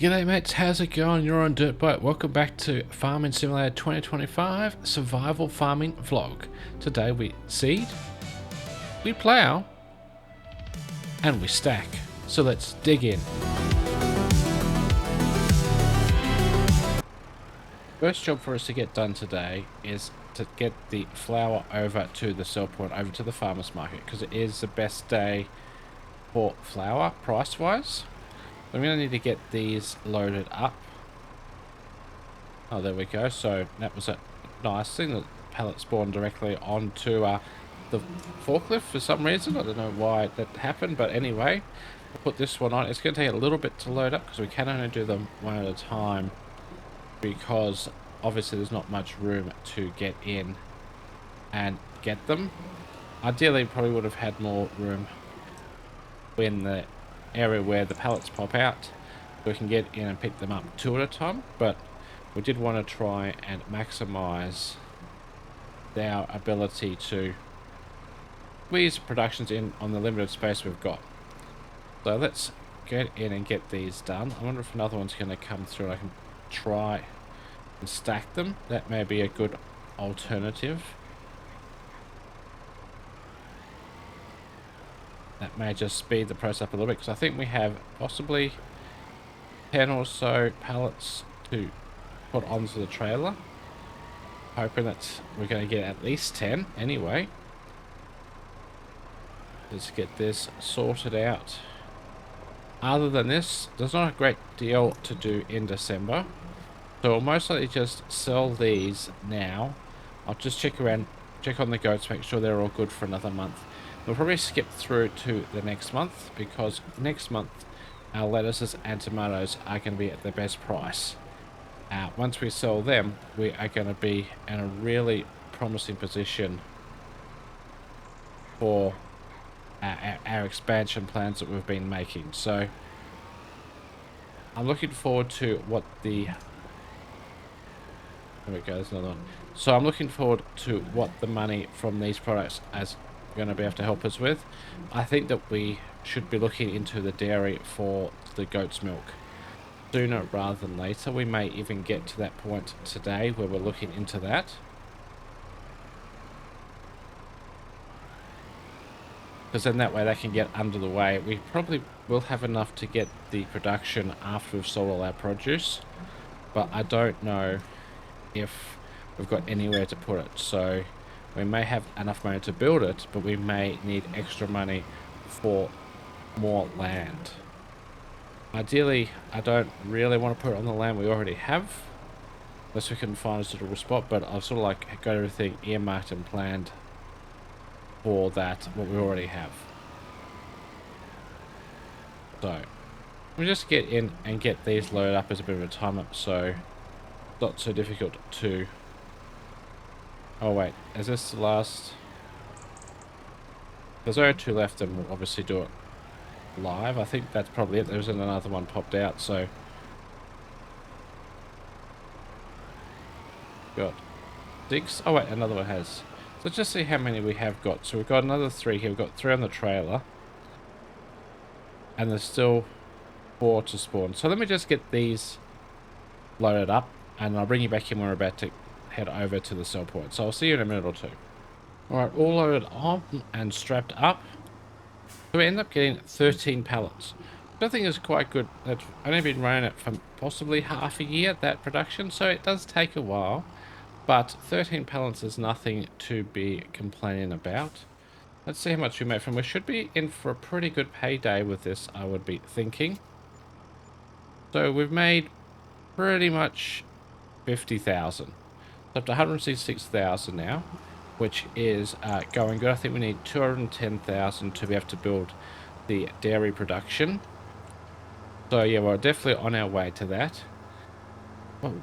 G'day mates, how's it going? You're on DirtByte. Welcome back to Farming Simulator 2025 Survival Farming Vlog. Today we seed, we plow, and we stack. So let's dig in. First job for us to get done today is to get the flour over to the sell point, over to the farmer's market, because it is the best day for flour price-wise. I'm going to need to get these loaded up. Oh, there we go. So that was a nice thing. The pallet spawned directly onto the forklift for some reason. I don't know why that happened, but anyway, I'll put this one on. It's going to take a little bit to load up because we can only do them one at a time, because obviously there's not much room to get in and get them. Ideally, probably would have had more room in the area where the pallets pop out, so we can get in and pick them up two at a time, but we did want to try and maximize our ability to squeeze productions in on the limited space we've got. So let's get in and get these done. I wonder if another one's going to come through and I can try and stack them. That may be a good alternative. That may just speed the process up a little bit, because I think we have possibly 10 or so pallets to put onto the trailer. Hoping that we're going to get at least 10 anyway. Let's get this sorted out. Other than this, there's not a great deal to do in December, so we'll most likely just sell these now. I'll just check on the goats, make sure they're all good for another month. We'll probably skip through to the next month, because next month our lettuces and tomatoes are going to be at the best price. Once we sell them, we are going to be in a really promising position for our expansion plans that we've been making. So I'm looking forward to what the... There we go, there's another one. So I'm looking forward to what the money from these products is going to be able to help us with. I think that we should be looking into the dairy for the goat's milk sooner rather than later. We may even get to that point today where we're looking into that, because then that way they can get under the way. We probably will have enough to get the production after we've sold all our produce, but I don't know if we've got anywhere to put it. So we may have enough money to build it, but we may need extra money for more land. Ideally, I don't really want to put it on the land we already have, unless we can find a suitable spot, but I've sort of like got everything earmarked and planned for that, what we already have. So we just get in and get these loaded up as a bit of a time up, so not so difficult to... Oh wait, is this the last? There's only two left, and we'll obviously do it live. I think that's probably it. There's another one popped out, so got 6. Oh wait, another one has. So let's just see how many we have got. So we've got another 3 here. We've got 3 on the trailer, and there's still 4 to spawn. So let me just get these loaded up, and I'll bring you back in when we're about to head over to the sell point. So I'll see you in a minute or two. Alright, all loaded on and strapped up. So we end up getting 13 pallets. I think it's quite good. I've only been running it for possibly half a year, that production, so it does take a while. But 13 pallets is nothing to be complaining about. Let's see how much we make from. We should be in for a pretty good payday with this, I would be thinking. So we've made pretty much 50,000. Up to 166,000 now, which is going good. I think we need 210,000 to be able to build the dairy production. So yeah, we're definitely on our way to that. Oh,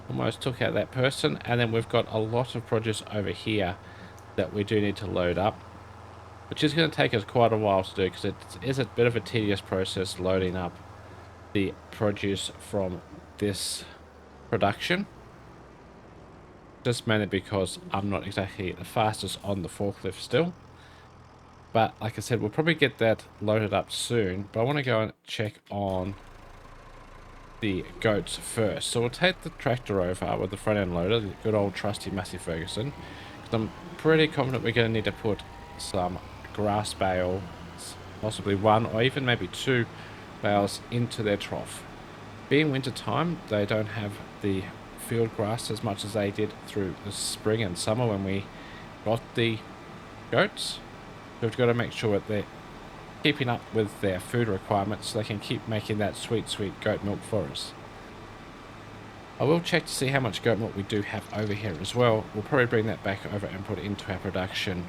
almost took out that person, and then we've got a lot of produce over here that we do need to load up, which is going to take us quite a while to do, because it is a bit of a tedious process loading up the produce from this production. Just mainly because I'm not exactly the fastest on the forklift still. But like I said, we'll probably get that loaded up soon. But I want to go and check on the goats first. So we'll take the tractor over with the front end loader, the good old trusty Massey Ferguson, because I'm pretty confident we're going to need to put some grass bales, possibly one or even maybe two bales into their trough. Being winter time, they don't have the field grass as much as they did through the spring and summer when we got the goats. So we've got to make sure that they're keeping up with their food requirements so they can keep making that sweet, sweet goat milk for us. I will check to see how much goat milk we do have over here as well. We'll probably bring that back over and put it into our production.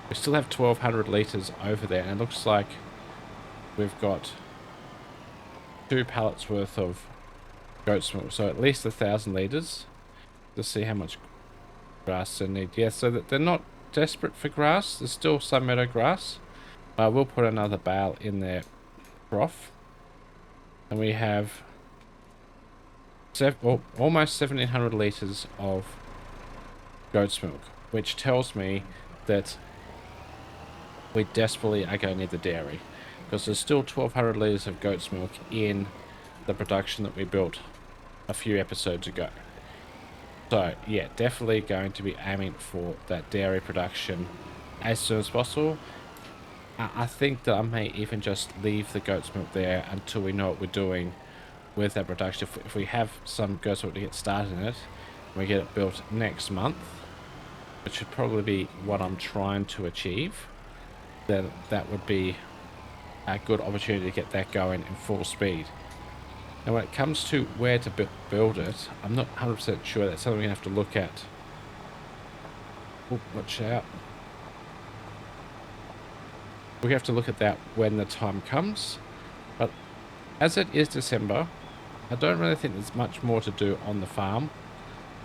We still have 1,200 litres over there, and it looks like we've got 2 pallets worth of goat's milk, so at least 1,000 litres. To see how much grass they need. Yeah, so that they're not desperate for grass. There's still some meadow grass. We'll put another bale in their trough, and we have almost 1,700 litres of goat's milk, which tells me that we desperately are going to need the dairy, because there's still 1,200 litres of goat's milk in the production that we built a few episodes ago. So yeah, definitely going to be aiming for that dairy production as soon as possible. I think that I may even just leave the goat's milk there until we know what we're doing with that production. If we have some goat's milk to get started in it, and we get it built next month, which should probably be what I'm trying to achieve, then that would be a good opportunity to get that going in full speed. Now when it comes to where to build it, I'm not 100% sure. That's something we have to look at. Oh, watch out. We have to look at that when the time comes. But as it is December, I don't really think there's much more to do on the farm.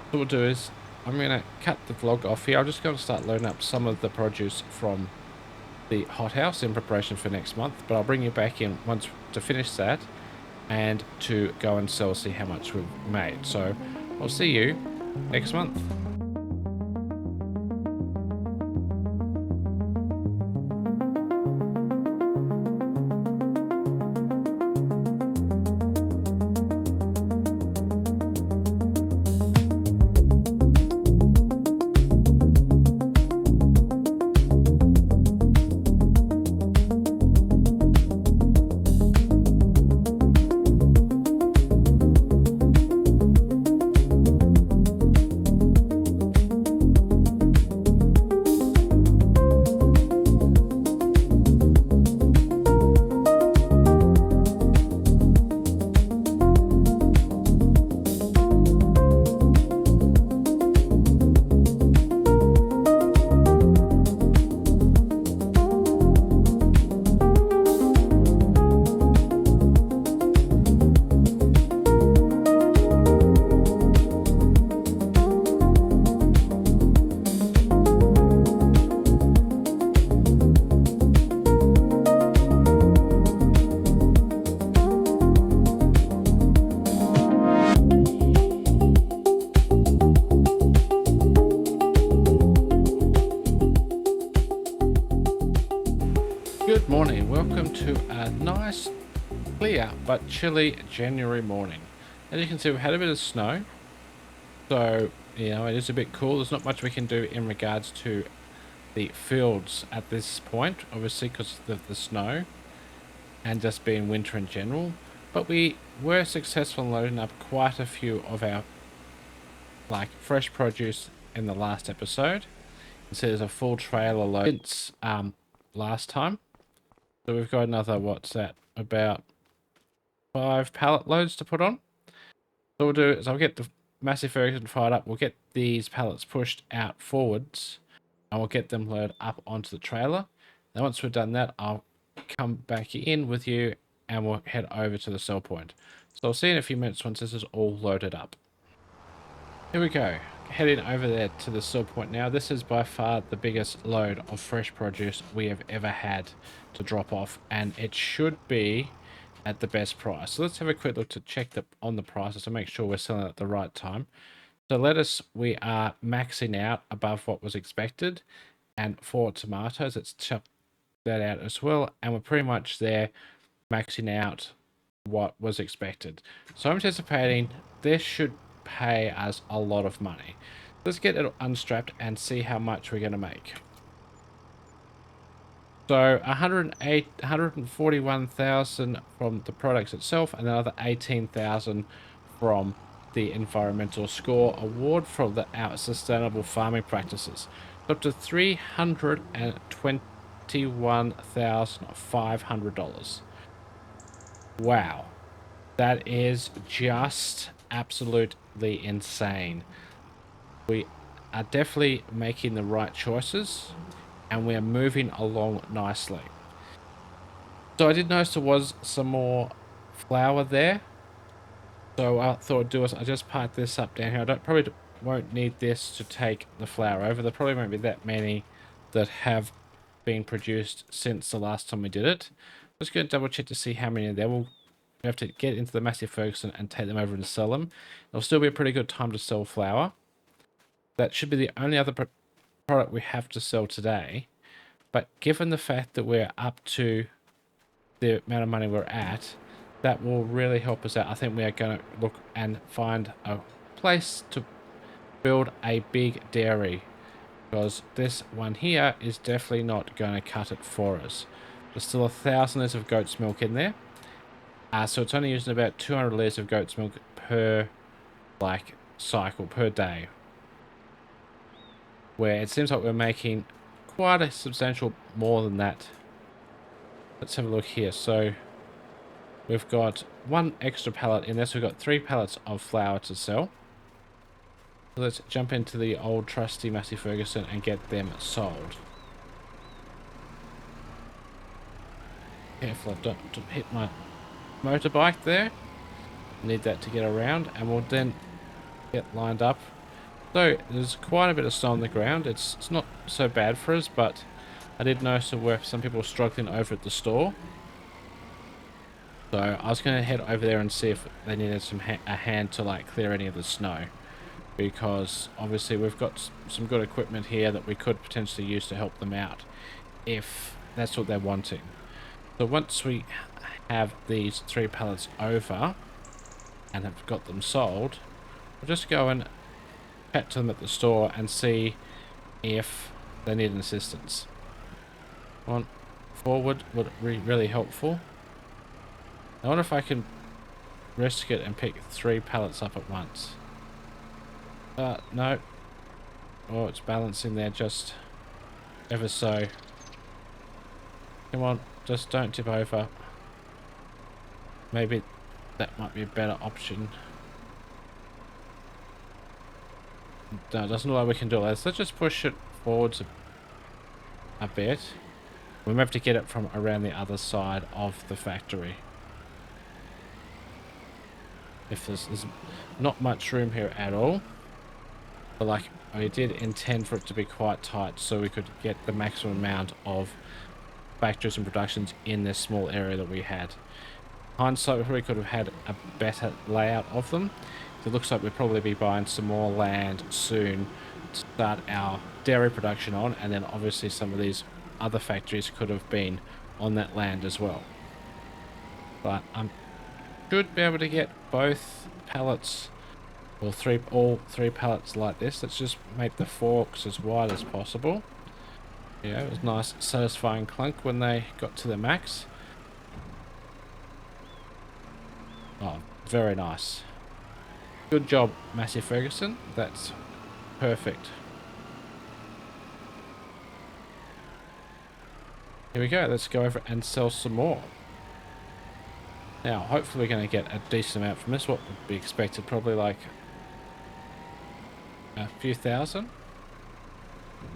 What we'll do is, I'm going to cut the vlog off here. I'm just going to start loading up some of the produce from the hothouse in preparation for next month. But I'll bring you back in once to finish that, and to go and sell, see how much we've made. So I'll see you next month. Good morning, welcome to a nice, clear but chilly January morning. As you can see, we've had a bit of snow, so you know it is a bit cool. There's not much we can do in regards to the fields at this point, obviously because of the snow and just being winter in general, but we were successful in loading up quite a few of our fresh produce in the last episode. You can see there's a full trailer load since last time. So we've got another, what's that, about 5 pallet loads to put on. So what we'll do is I'll get the Massey Ferguson fired up. We'll get these pallets pushed out forwards, and we'll get them loaded up onto the trailer. Then once we've done that, I'll come back in with you and we'll head over to the sell point. So I'll see you in a few minutes once this is all loaded up. Here we go. Heading over there to the sell point now. This is by far the biggest load of fresh produce we have ever had to drop off, and it should be at the best price. So let's have a quick look to check on the prices to make sure we're selling at the right time. So lettuce, we are maxing out above what was expected, and for tomatoes, let's chop that out as well, and we're pretty much there maxing out what was expected. So I'm anticipating this should pay us a lot of money. Let's get it unstrapped and see how much we're going to make. So 141,000 from the products itself, and another 18,000 from the environmental score award from the our sustainable farming practices. Up to $321,500. Wow, that is just absolutely insane. We are definitely making the right choices, and we are moving along nicely. So I did notice there was some more flour there. So I thought I'd do is I just park this up down here. Probably won't need this to take the flour over. There probably won't be that many that have been produced since the last time we did it. Just going to double check to see how many there. We'll have to get into the Massey Ferguson and take them over and sell them. It'll still be a pretty good time to sell flour. That should be the only other product we have to sell today. But given the fact that we're up to the amount of money we're at, that will really help us out. I think we are going to look and find a place to build a big dairy, because this one here is definitely not going to cut it for us. There's still 1,000 litres of goat's milk in there. So it's only using about 200 litres of goat's milk per cycle per day, where it seems like we're making quite a substantial more than that. Let's have a look here. So we've got one extra pallet in there, so we've got 3 pallets of flour to sell. So let's jump into the old trusty Massey Ferguson and get them sold. Careful I don't hit my motorbike there. Need that to get around, and we'll then get lined up. So there's quite a bit of snow on the ground. It's not so bad for us, but I did notice there were some people struggling over at the store. So I was going to head over there and see if they needed a hand to clear any of the snow, because obviously we've got some good equipment here that we could potentially use to help them out if that's what they're wanting. So once we have these 3 pallets over and have got them sold, we'll just go and chat to them at the store and see if they need an assistance. On forward would be really helpful. I wonder if I can risk it and pick 3 pallets up at once. No. Oh, it's balancing there just ever so. Come on, just don't tip over. Maybe that might be a better option. No, it doesn't look like we can do it. Let's just push it forwards a bit. We may have to get it from around the other side of the factory. If there's not much room here at all. But we did intend for it to be quite tight so we could get the maximum amount of factories and productions in this small area that we had. Hindsight, we probably could have had a better layout of them. It looks like we'll probably be buying some more land soon to start our dairy production on, and then obviously some of these other factories could have been on that land as well. But I should be able to get both pallets, or all three pallets like this. Let's just make the forks as wide as possible. Yeah, it was nice satisfying clunk when they got to the max. Oh, very nice. Good job, Massey Ferguson. That's perfect. Here we go. Let's go over and sell some more. Now, hopefully we're going to get a decent amount from this. What would be expected? Probably like a few thousand.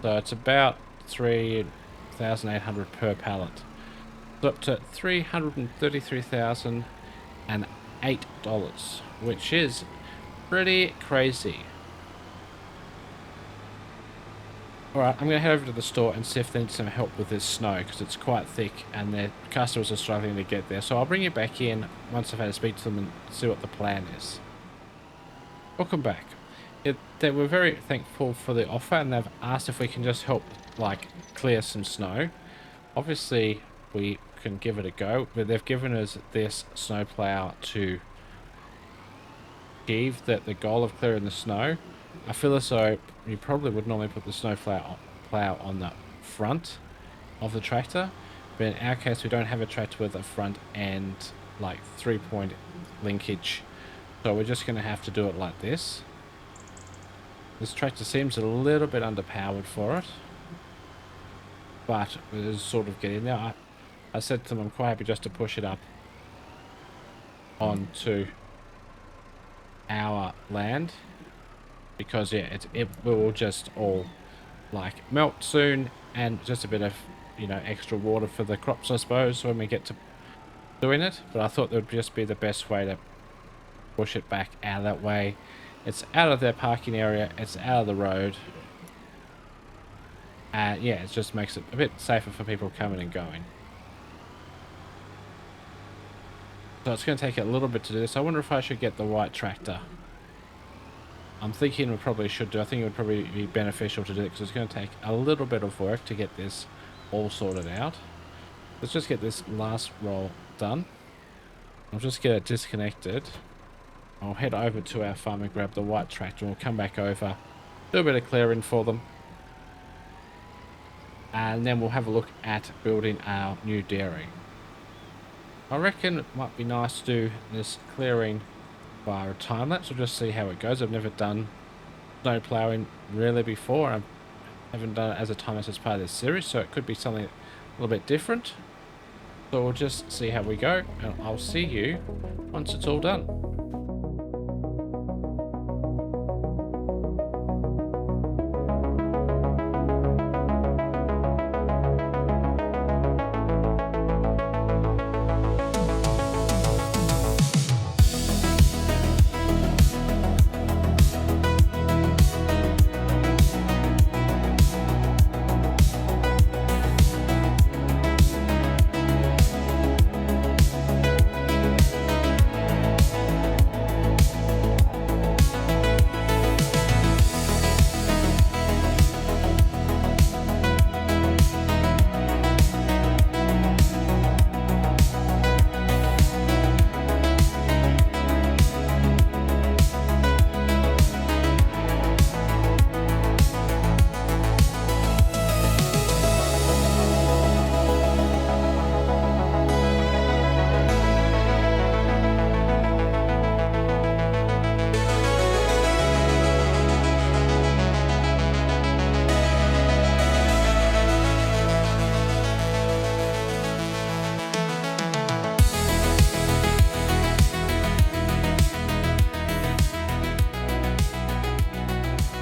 So it's about 3,800 per pallet. So up to $333,008, which is pretty crazy. Alright, I'm going to head over to the store and see if they need some help with this snow, because it's quite thick and their customers are struggling to get there. So I'll bring you back in once I've had to speak to them and see what the plan is. Welcome back. They were very thankful for the offer, and they've asked if we can just help clear some snow. Obviously we look and give it a go. But they've given us this snowplow to achieve the goal of clearing the snow. I feel as though you probably would normally put the snowplow on the front of the tractor, but in our case we don't have a tractor with a front and like 3-point linkage, so we're just going to have to do it like this. This tractor seems a little bit underpowered for it, but it is sort of getting there. I said to them I'm quite happy just to push it up onto our land, because yeah, it will just all like melt soon, and just a bit of, you know, extra water for the crops, I suppose, when we get to doing it. But I thought that would just be the best way to push it back out that way. It's out of their parking area, it's out of the road, and yeah, it just makes it a bit safer for people coming and going. So it's going to take a little bit to do this. I wonder if I should get the white tractor. I'm thinking we probably should do. I think it would probably be beneficial to do it, because it's going to take a little bit of work to get this all sorted out. Let's just get this last roll done. I'll just get it disconnected. I'll head over to our farm and grab the white tractor, and we'll come back over, do a bit of clearing for them, and then we'll have a look at building our new dairy. I reckon it might be nice to do this clearing via a time-lapse. We'll just see how it goes. I've never done snow ploughing really before. I haven't done it as a time-lapse as part of this series, so it could be something a little bit different. So we'll just see how we go, and I'll see you once it's all done.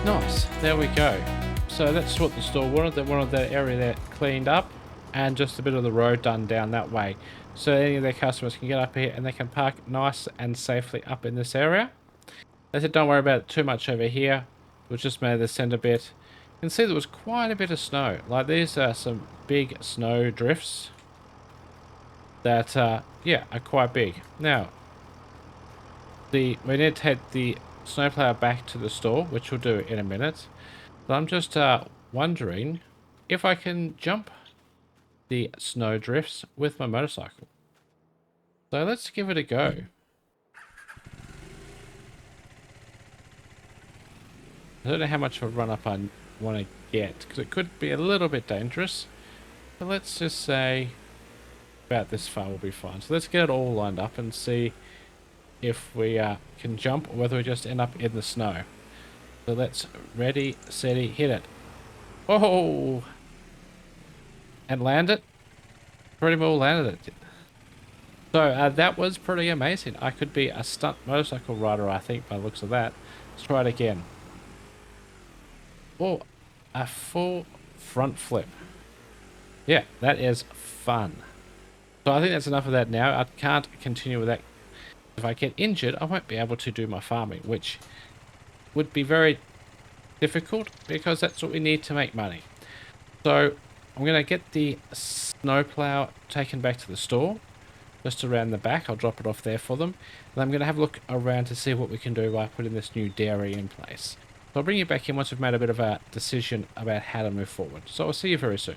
Nice, there we go. So that's what the store wanted. They wanted that area there cleaned up and just a bit of the road done down that way, so any of their customers can get up here and they can park nice and safely up in this area. They said don't worry about it too much over here. We'll just made the centre bit. You can see there was quite a bit of snow. Like these are some big snow drifts that yeah, are quite big. Now we need to head the snowplow back to the store, which we'll do in a minute. But I'm just wondering if I can jump the snow drifts with my motorcycle. So let's give it a go. I don't know how much of a run up I want to get, because it could be a little bit dangerous. But let's just say about this far will be fine. So let's get it all lined up and see if we can jump, or whether we just end up in the snow. So let's ready, steady, hit it. Whoa! And land it. Pretty well landed it. So that was pretty amazing. I could be a stunt motorcycle rider, I think, by the looks of that. Let's try it again. Oh, a full front flip. Yeah, that is fun. So I think that's enough of that now. I can't continue with that. If I get injured, I won't be able to do my farming, which would be very difficult, because that's what we need to make money. So I'm going to get the snowplow taken back to the store, just around the back. I'll drop it off there for them. And I'm going to have a look around to see what we can do by putting this new dairy in place. So I'll bring you back in once we've made a bit of a decision about how to move forward. So I'll see you very soon.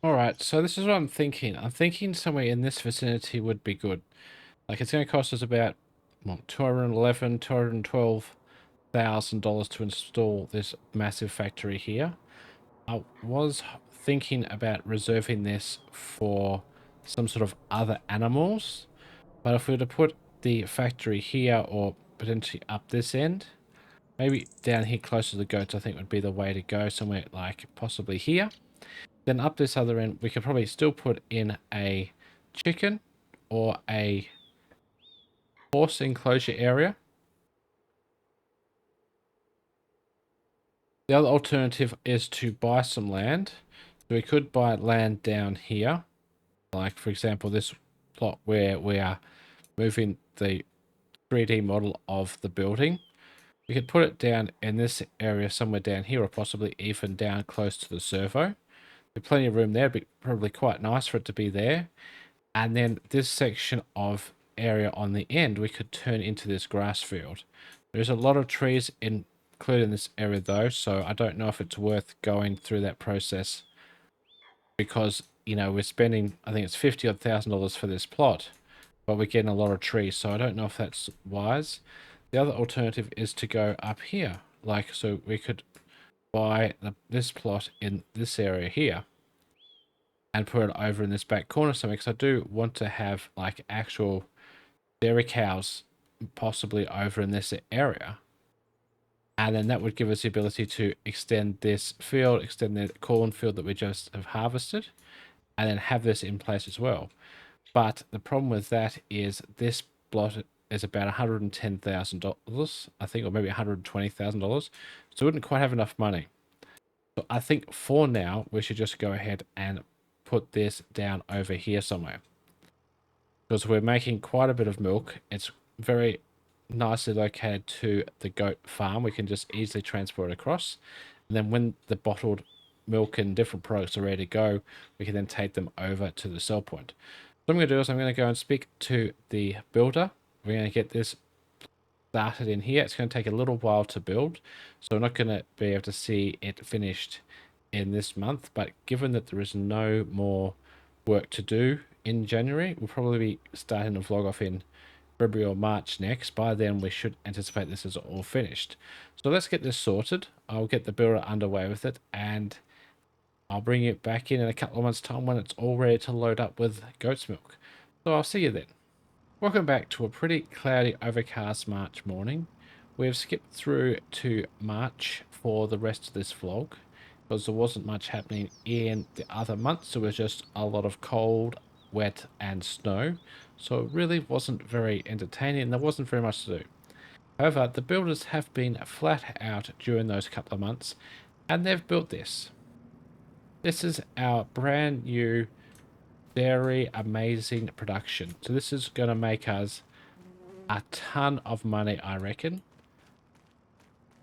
All right, so this is what I'm thinking. I'm thinking somewhere in this vicinity would be good. Like it's going to cost us about what, 211, $212,000 to install this massive factory here. I was thinking about reserving this for some sort of other animals, but if we were to put the factory here or potentially up this end, maybe down here closer to the goats, I think would be the way to go, somewhere like possibly here. Then up this other end, we could probably still put in a chicken or a horse enclosure area. The other alternative is to buy some land. So we could buy land down here, like for example, this plot where we are moving the 3D model of the building. We could put it down in this area somewhere down here, or possibly even down close to the servo. There's plenty of room there, but probably quite nice for it to be there. And then this section of area on the end, we could turn into this grass field. There's a lot of trees included in this area though, so I don't know if it's worth going through that process because, you know, we're spending, I think it's 50 odd $1,000 for this plot, but we're getting a lot of trees, so I don't know if that's wise. The other alternative is to go up here, like, so we could buy this plot in this area here and put it over in this back corner somewhere, because I do want to have like actual dairy cows possibly over in this area. And then that would give us the ability to extend this field, extend the cornfield that we just have harvested, and then have this in place as well. But the problem with that is this plot is about $110,000, I think, or maybe $120,000. So we wouldn't quite have enough money. So I think for now, we should just go ahead and put this down over here somewhere. Because we're making quite a bit of milk. It's very nicely located to the goat farm. We can just easily transport it across. And then when the bottled milk and different products are ready to go, we can then take them over to the sell point. What I'm going to do is I'm going to go and speak to the builder. We're going to get this started in here. It's going to take a little while to build, so we're not going to be able to see it finished in this month. But given that there is no more work to do in January, we'll probably be starting to vlog off in February or March next. By then we should anticipate this is all finished. So let's get this sorted. I'll get the builder underway with it, and I'll bring it back in a couple of months time when it's all ready to load up with goat's milk. So I'll see you then. Welcome back to a pretty cloudy, overcast March morning. We've skipped through to March for the rest of this vlog because there wasn't much happening in the other months. There was just a lot of cold, wet and snow, so it really wasn't very entertaining and there wasn't very much to do. However, the builders have been flat out during those couple of months, and they've built this. This is our brand new very amazing production. So this is going to make us a ton of money, I reckon.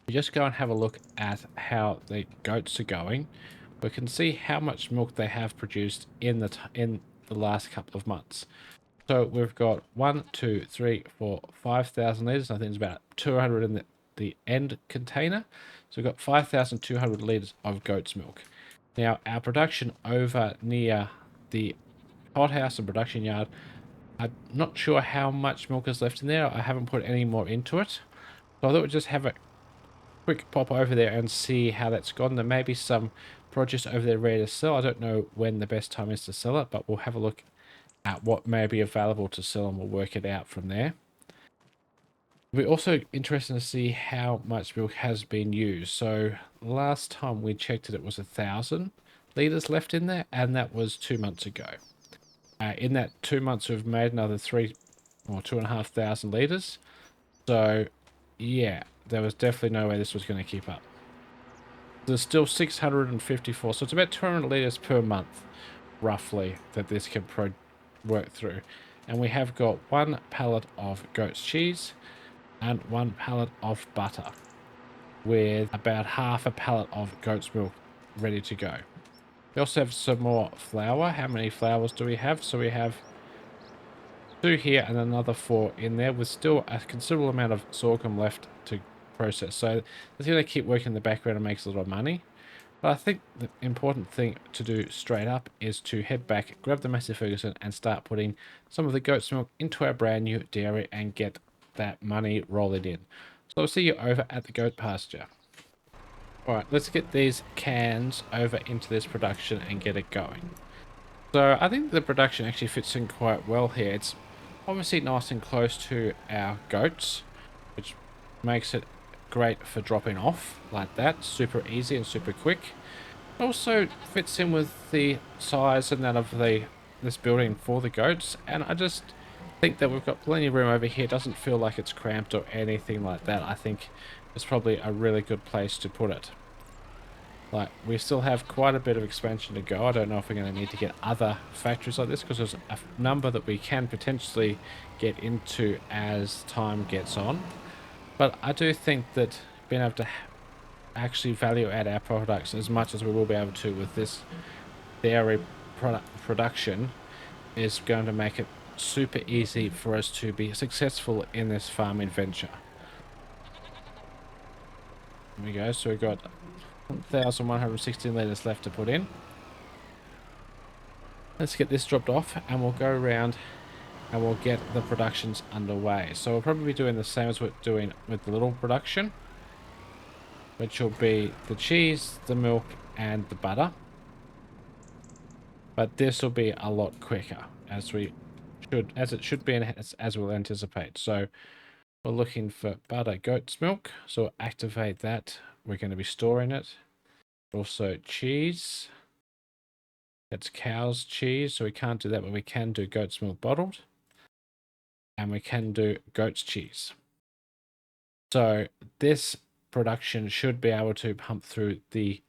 You just go and have a look at how the goats are going. We can see how much milk they have produced in the last couple of months. So we've got 1, 2, 3, 4, 5,000 liters. I think it's about 200 in the end container. So we've got 5,200 liters of goat's milk. Now our production over near the hothouse and production yard, I'm not sure how much milk is left in there. I haven't put any more into it. So I thought we'd just have a quick pop over there and see how that's gone. There may be some produce over there ready to sell. I don't know when the best time is to sell it, but we'll have a look at what may be available to sell and we'll work it out from there. It'll be also interesting to see how much milk has been used. So last time we checked it, it was 1,000 liters left in there, and that was 2 months ago. In that 2 months, we've made another 3 or 2,500 liters. So yeah, there was definitely no way this was going to keep up. There's still 654, so it's about 200 liters per month, roughly, that this can work through. And we have got 1 pallet of goat's cheese and 1 pallet of butter, with about half a pallet of goat's milk ready to go. We also have some more flour. How many flours do we have? So we have 2 here and another 4 in there, with still a considerable amount of sorghum left to process. So it's going to keep working in the background and makes a lot of money. But I think the important thing to do straight up is to head back, grab the Massey Ferguson, and start putting some of the goat's milk into our brand new dairy and get that money rolling in. So I'll see you over at the goat pasture. Alright, let's get these cans over into this production and get it going. So I think the production actually fits in quite well here. It's obviously nice and close to our goats, which makes it great for dropping off like that. Super easy and super quick. It also fits in with the size and that of this building for the goats, and I just think that we've got plenty of room over here. It doesn't feel like it's cramped or anything like that. I think it's probably a really good place to put it. Like, we still have quite a bit of expansion to go. I don't know if we're going to need to get other factories like this, because there's a number that we can potentially get into as time gets on. But I do think that being able to actually value add our products as much as we will be able to with this dairy production is going to make it super easy for us to be successful in this farming venture. There we go. So we've got 1,116 litres left to put in. Let's get this dropped off and we'll go around and we'll get the productions underway. So we'll probably be doing the same as we're doing with the little production, which will be the cheese, the milk, and the butter. But this will be a lot quicker, as it should be, and as we'll anticipate. So we're looking for butter, goat's milk. So we'll activate that. We're going to be storing it. Also cheese. That's cow's cheese, so we can't do that, but we can do goat's milk bottled. And we can do goat's cheese. So this production should be able to pump through the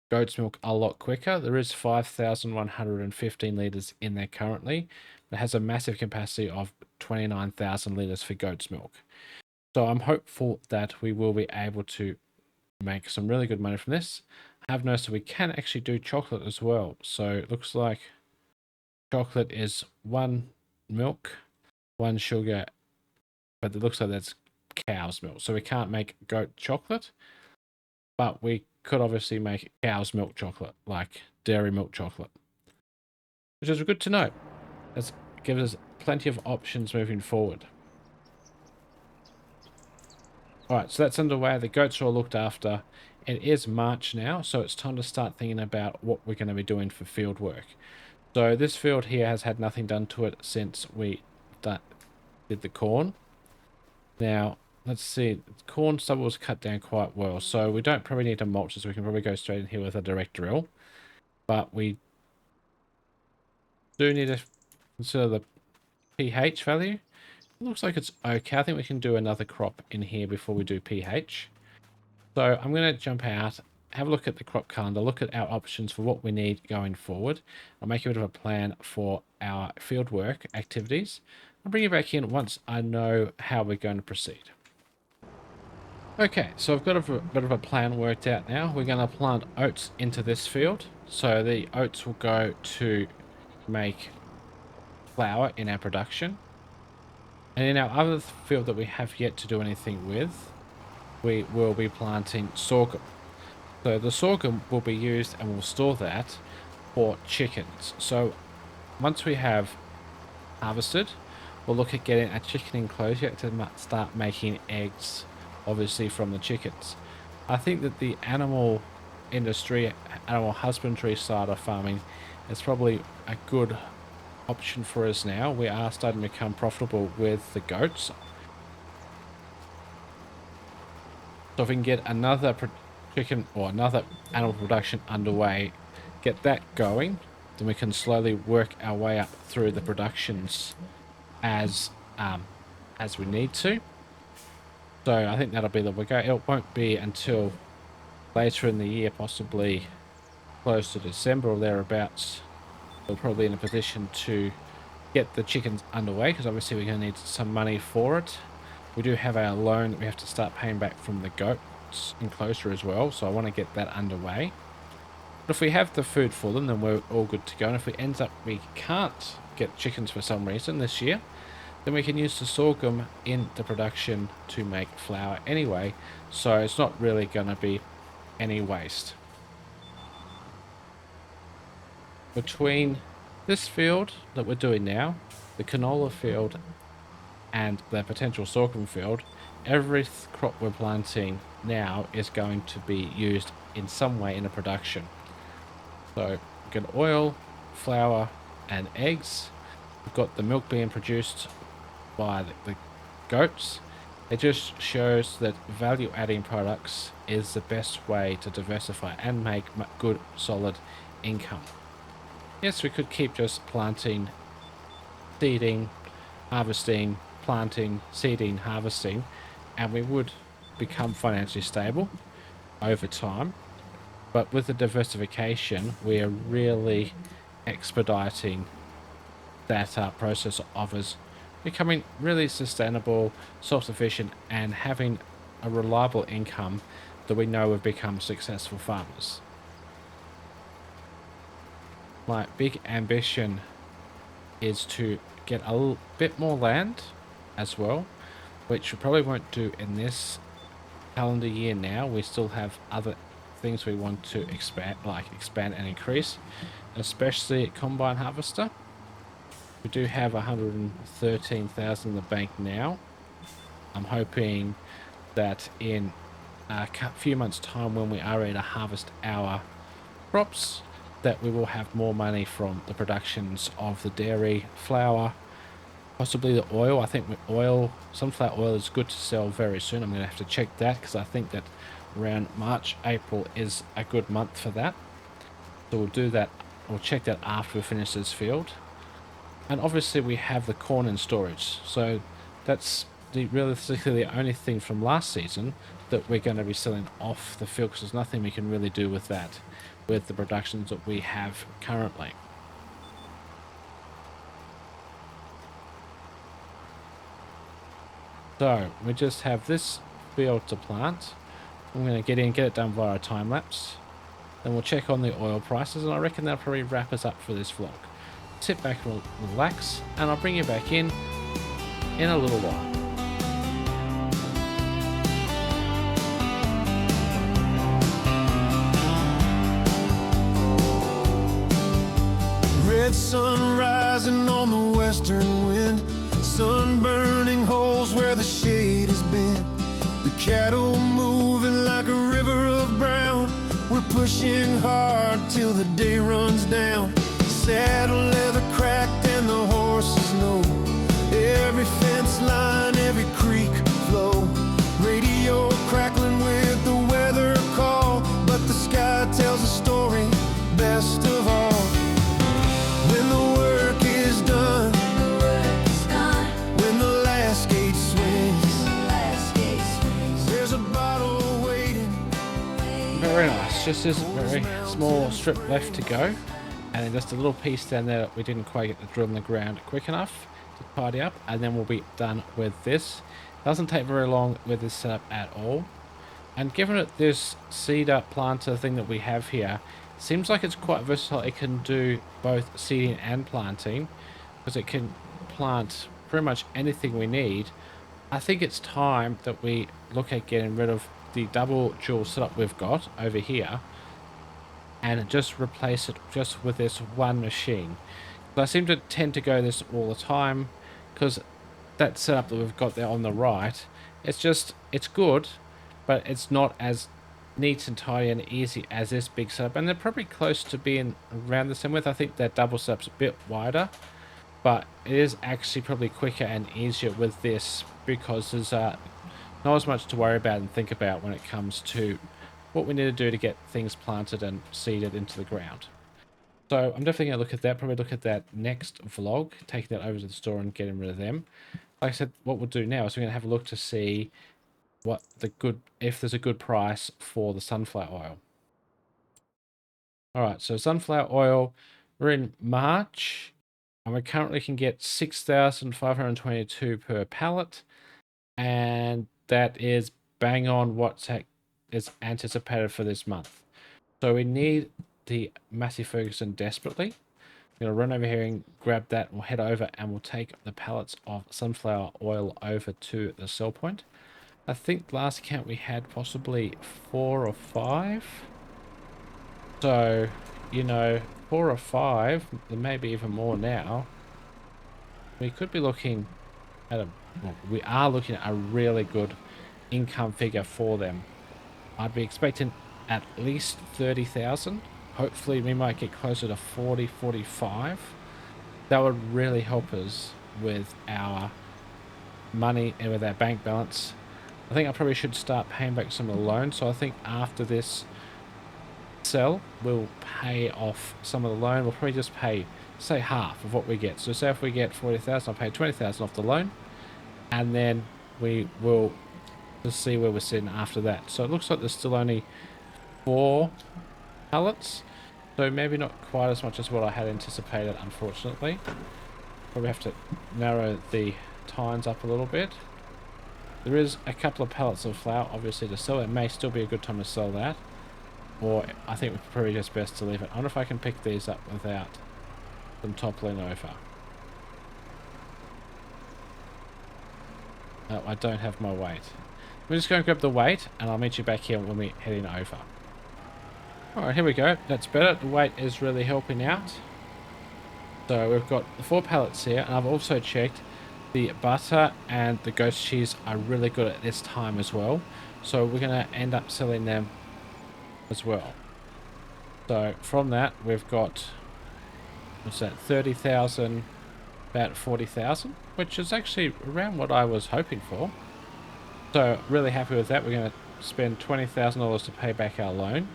goat's milk a lot quicker. There is 5,115 litres in there currently. It has a massive capacity of 29,000 litres for goat's milk. So I'm hopeful that we will be able to make some really good money from this. I have noticed that we can actually do chocolate as well. So it looks like chocolate is 1 milk, 1 sugar, but it looks like that's cow's milk. So we can't make goat chocolate, but we could obviously make cow's milk chocolate, like dairy milk chocolate, which is good to know. That gives us plenty of options moving forward. Alright, so that's underway. The goats are all looked after. It is March now, so it's time to start thinking about what we're going to be doing for field work. So this field here has had nothing done to it since we did the corn. Now, let's see. Corn stubble was cut down quite well, so we don't probably need to mulch, so we can probably go straight in here with a direct drill. But we do need to consider the pH value. It looks like it's okay. I think we can do another crop in here before we do pH. So I'm going to jump out, have a look at the crop calendar, look at our options for what we need going forward. I'll make a bit of a plan for our field work activities. I'll bring you back in once I know how we're going to proceed. Okay, so I've got a bit of a plan worked out now. We're going to plant oats into this field. So the oats will go to make flour in our production. And in our other field that we have yet to do anything with, we will be planting sorghum. So the sorghum will be used, and we'll store that for chickens. So once we have harvested, we'll look at getting a chicken enclosure to start making eggs, obviously from the chickens. I think that the animal industry, animal husbandry side of farming is probably a good option for us now. We are starting to become profitable with the goats. So if we can get another chicken or another animal production underway, get that going, then we can slowly work our way up through the productions as we need to. So I think that'll be the way to go. It won't be until later in the year, possibly close to December or thereabouts, we're probably in a position to get the chickens underway, because obviously we're going to need some money for it. We do have our loan that we have to start paying back from the goats enclosure as well, so I want to get that underway. But if we have the food for them, then we're all good to go. And if we end up we can't get chickens for some reason this year, then we can use the sorghum in the production to make flour anyway. So it's not really going to be any waste. Between this field that we're doing now, the canola field, and the potential sorghum field, every crop we're planting now is going to be used in some way in a production. So we've got oil, flour, and eggs. We've got the milk being produced by the goats. It just shows that value-adding products is the best way to diversify and make good, solid income. Yes, we could keep just planting, seeding, harvesting, planting, seeding, harvesting, and we would become financially stable over time. But with the diversification, we are really expediting that process of us becoming really sustainable, self-sufficient, and having a reliable income that we know we've become successful farmers. My big ambition is to get a little bit more land as well, which we probably won't do in this calendar year now. We still have other things we want to expand and increase, especially combine harvester. We do have 113,000 in the bank now. I'm hoping that in a few months' time, when we are ready to harvest our crops, that we will have more money from the productions of the dairy, flour, possibly the oil. I think with oil, sunflower oil is good to sell very soon. I'm going to have to check that because I think that around March, April is a good month for that. So we'll do that. We'll check that after we finish this field. And obviously we have the corn in storage. So that's realistically the only thing from last season that we're going to be selling off the field, because there's nothing we can really do with that, with the productions that we have currently. So we just have this field to plant. I'm going to get it done via a time lapse. Then we'll check on the oil prices, and I reckon that'll probably wrap us up for this vlog. Sit back and relax, and I'll bring you back in a little while. Red sun rising on the western wind, sun burning holes where the shade has been. The cattle moving like a river of brown. We're pushing hard till the day runs down. Saddle leather cracked and the horses know every fence line, every creek flow. Radio crackling with the weather call, but the sky tells a story best of all. When the work is done, when the last gate swings, there's a bottle waiting. Very nice. Just this very small strip left to go. And then just a little piece down there that we didn't quite get the drill in the ground quick enough to tidy up. And then we'll be done with this. Doesn't take very long with this setup at all. And given it this seeder planter thing that we have here, seems like it's quite versatile. It can do both seeding and planting, because it can plant pretty much anything we need. I think it's time that we look at getting rid of the double dual setup we've got over here, and just replace it just with this one machine. But I seem to tend to go this all the time, because that setup that we've got there on the right, it's good, but it's not as neat and tidy and easy as this big setup. And they're probably close to being around the same width. I think that double setup's a bit wider, but it is actually probably quicker and easier with this, because there's not as much to worry about and think about when it comes to what we need to do to get things planted and seeded into the ground. So I'm definitely going to look at that, probably look at that next vlog, taking that over to the store and getting rid of them. Like I said, what we'll do now is we're going to have a look to see if there's a good price for the sunflower oil. Alright, so sunflower oil, we're in March, and we currently can get 6,522 per pallet, and that is bang on what is anticipated for this month. So we need the Massey Ferguson desperately. I'm going to run over here and grab that. We'll head over and we'll take the pallets of sunflower oil over to the sell point. I think last count we had possibly 4 or 5. So, you know, 4 or 5, there may be even more now. We could be looking at a, well, we are looking at a really good income figure for them. I'd be expecting at least 30,000. Hopefully we might get closer to 40, 45. That would really help us with our money and with our bank balance. I think I probably should start paying back some of the loans. So I think after this sell, we'll pay off some of the loan. We'll probably just pay, say, half of what we get. So say if we get 40,000, I'll pay 20,000 off the loan, and then we will just see where we're sitting after that. So it looks like there's still only 4 pallets, so maybe not quite as much as what I had anticipated, unfortunately. Probably have to narrow the tines up a little bit. There is a couple of pallets of flour, obviously, to sell. It may still be a good time to sell that. Or I think it's probably just best to leave it. I wonder if I can pick these up without them toppling over. No, I don't have my weight. We're just going to grab the weight, and I'll meet you back here when we're heading over. Alright, here we go. That's better. The weight is really helping out. So we've got the 4 pallets here, and I've also checked the butter and the ghost cheese are really good at this time as well. So we're going to end up selling them as well. So from that, we've got, what's that, 30,000, about 40,000, which is actually around what I was hoping for. So really happy with that. We're going to spend $20,000 to pay back our loan,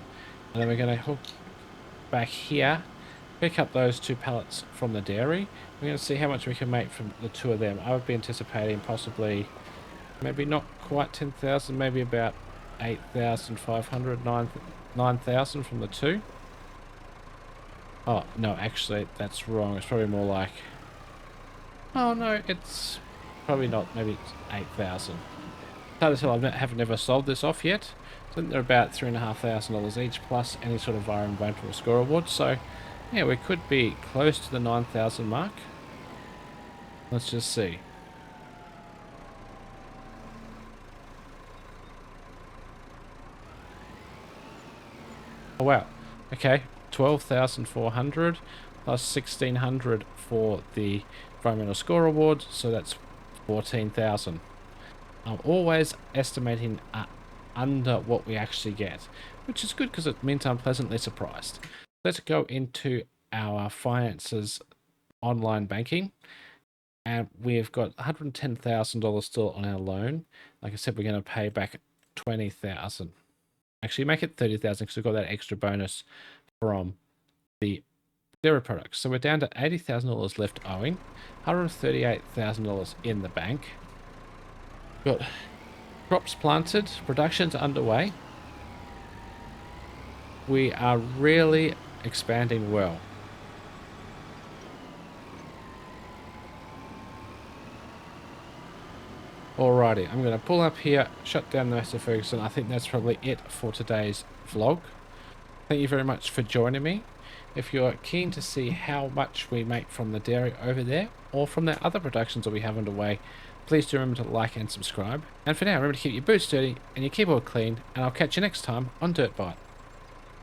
and then we're going to hook back here, pick up those 2 pallets from the dairy. We're going to see how much we can make from the 2 of them. I would be anticipating possibly, maybe not quite 10,000, maybe about 8,500, 9,000 from the 2. Oh, no, actually, that's wrong. It's probably more like, oh no, it's probably not, maybe it's 8,000. Hard to tell, I have never sold this off yet. I think they're about $3,500 each, plus any sort of environmental score award. So, yeah, we could be close to the 9,000 mark. Let's just see. Oh wow, okay, 12,400 plus 1,600 for the environmental score award, so that's 14,000. I'm always estimating under what we actually get, which is good because it means I'm pleasantly surprised. Let's go into our finances online banking, and we've got $110,000 still on our loan. Like I said, we're going to pay back 20,000. Actually, make it 30,000 because we've got that extra bonus from the dairy products. So we're down to $80,000 left owing, $138,000 in the bank. Got crops planted, production's underway. We are really expanding well. Alrighty, I'm going to pull up here, shut down the Master Ferguson. I think that's probably it for today's vlog. Thank you very much for joining me. If you're keen to see how much we make from the dairy over there, or from the other productions that we have underway, please do remember to like and subscribe. And for now, remember to keep your boots dirty and your keyboard clean, and I'll catch you next time on DirtByte.